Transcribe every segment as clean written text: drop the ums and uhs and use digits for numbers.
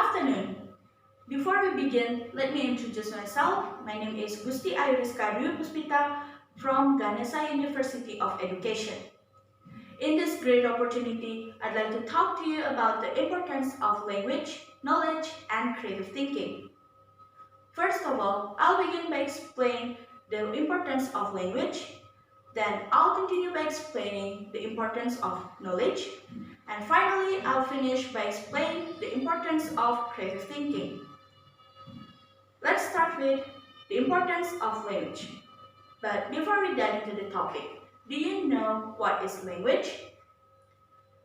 afternoon. Before we begin, let me introduce myself. My name is Gusti Riska Puspita from Ganesha University of Education. In this great opportunity, I'd like to talk to you about the importance of language, knowledge, and creative thinking. First of all, I'll begin by explaining the importance of language. Then I'll continue by explaining the importance of knowledge. And finally, I'll finish by explaining the importance of creative thinking. Let's start with the importance of language. But before we dive into the topic, do you know what is language?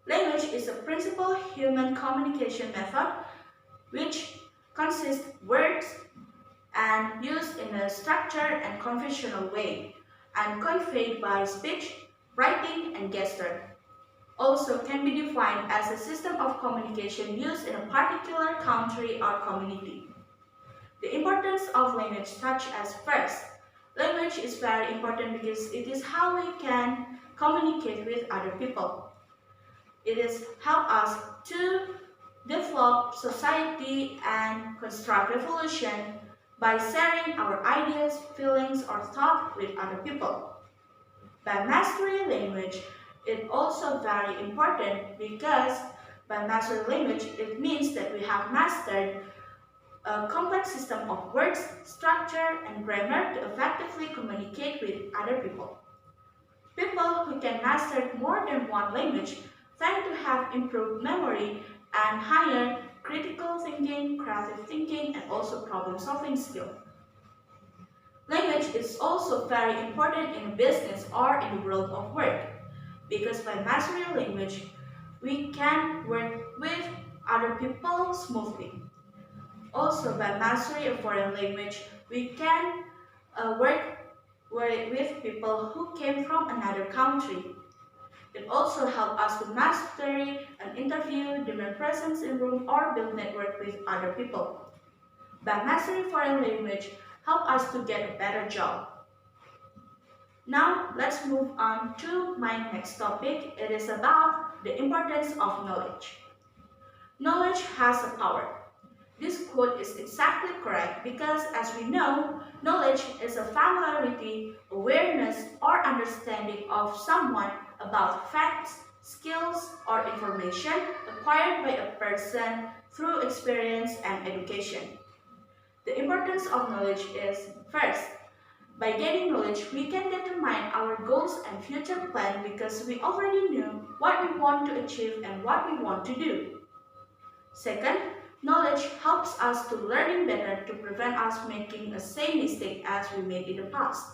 Language is a principal human communication method which consists of words and used in a structured and conventional way and conveyed by speech, writing, and gesture. Also can be defined as a system of communication used in a particular country or community. The importance of language such as first, language is very important because it is how we can communicate with other people. It is help us to develop society and construct revolution by sharing our ideas, feelings, or thoughts with other people. By mastering language, it's also very important because by mastering language, it means that we have mastered a complex system of words, structure, and grammar to effectively communicate with other people. People who can master more than one language tend to have improved memory and higher critical thinking, creative thinking, and also problem-solving skill. Language is also very important in business or in the world of work because by mastering language, we can work with other people smoothly. Also, by mastering a foreign language, we can work with people who came from another country. It also helps us to master an interview, demand presence in room, or build network with other people. By mastering foreign language, help us to get a better job. Now, let's move on to my next topic. It is about the importance of knowledge. Knowledge has a power. This quote is exactly correct because, as we know, knowledge is a familiarity, awareness, or understanding of someone about facts, skills, or information acquired by a person through experience and education. The importance of knowledge is, first, by gaining knowledge, we can determine our goals and future plan because we already know what we want to achieve and what we want to do. Second, knowledge helps us to learn better to prevent us making the same mistake as we made in the past.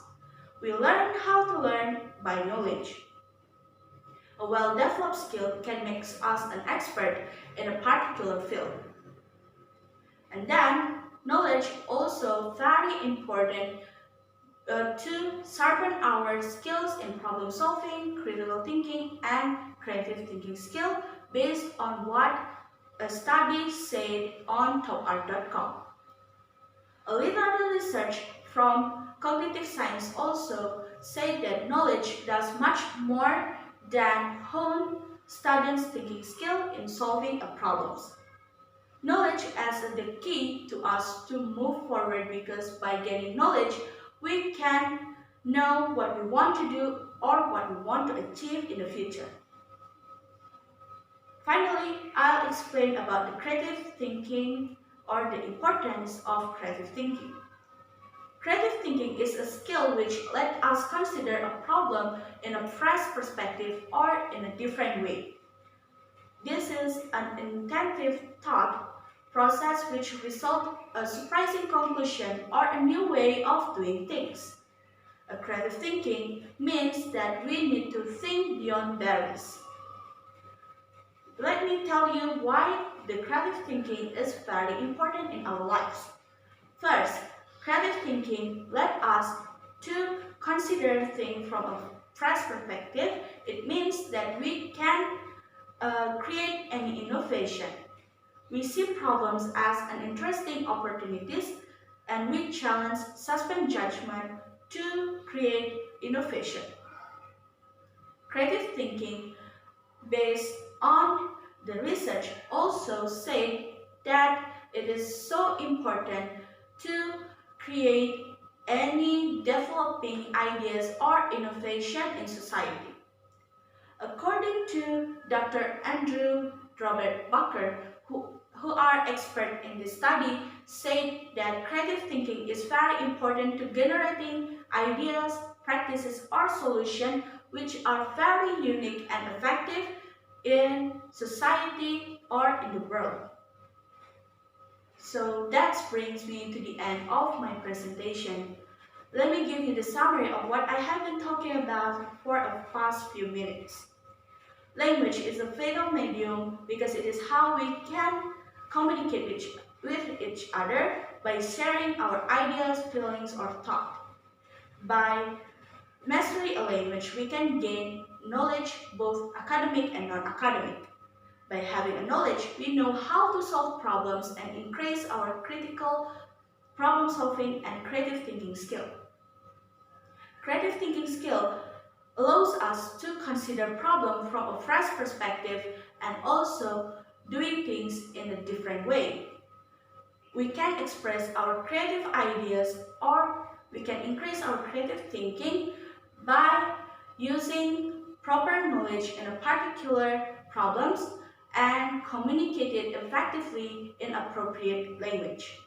We learn how to learn by knowledge. A well-developed skill can make us an expert in a particular field. And then, knowledge also very important to sharpen our skills in problem solving, critical thinking, and creative thinking skill based on what a study said on topart.com. A little research from cognitive science also said that knowledge does much more than hone students' thinking skill in solving problems. Knowledge is the key to us to move forward because by gaining knowledge, we can know what we want to do or what we want to achieve in the future. Finally, I'll explain about the creative thinking or the importance of creative thinking. Creative thinking is a skill which lets us consider a problem in a fresh perspective or in a different way. This is an intensive thought process which results in a surprising conclusion or a new way of doing things. A creative thinking means that we need to think beyond barriers. Let me tell you why the creative thinking is very important in our lives. First, creative thinking lets us to consider things from a fresh perspective. It means that we can create any innovation. We see problems as an interesting opportunities and we challenge suspend judgment to create innovation. Creative thinking based on the research also say that it is so important to create any developing ideas or innovation in society. According to Dr. Andrew Robert Barker, who are expert in this study, said that creative thinking is very important to generating ideas, practices, or solutions which are very unique and effective in society or in the world. So that brings me to the end of my presentation. Let me give you the summary of what I have been talking about for the past few minutes. Language is a vital medium because it is how we can communicate with each other by sharing our ideas, feelings, or thoughts. By mastering a language, we can gain knowledge, both academic and non-academic. By having a knowledge, we know how to solve problems and increase our critical problem solving and creative thinking skill. Creative thinking skill allows us to consider problems from a fresh perspective and also doing things in a different way. We can express our creative ideas or we can increase our creative thinking by using proper knowledge in a particular problems and communicate it effectively in appropriate language.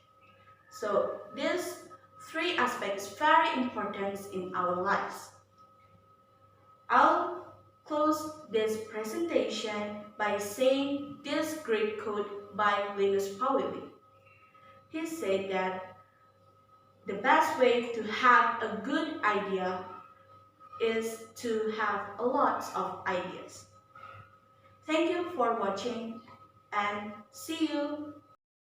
So these three aspects are very important in our lives. I'll close this presentation by saying this great quote by Linus Pauling. He said that the best way to have a good idea is to have a lot of ideas. Thank you for watching and see you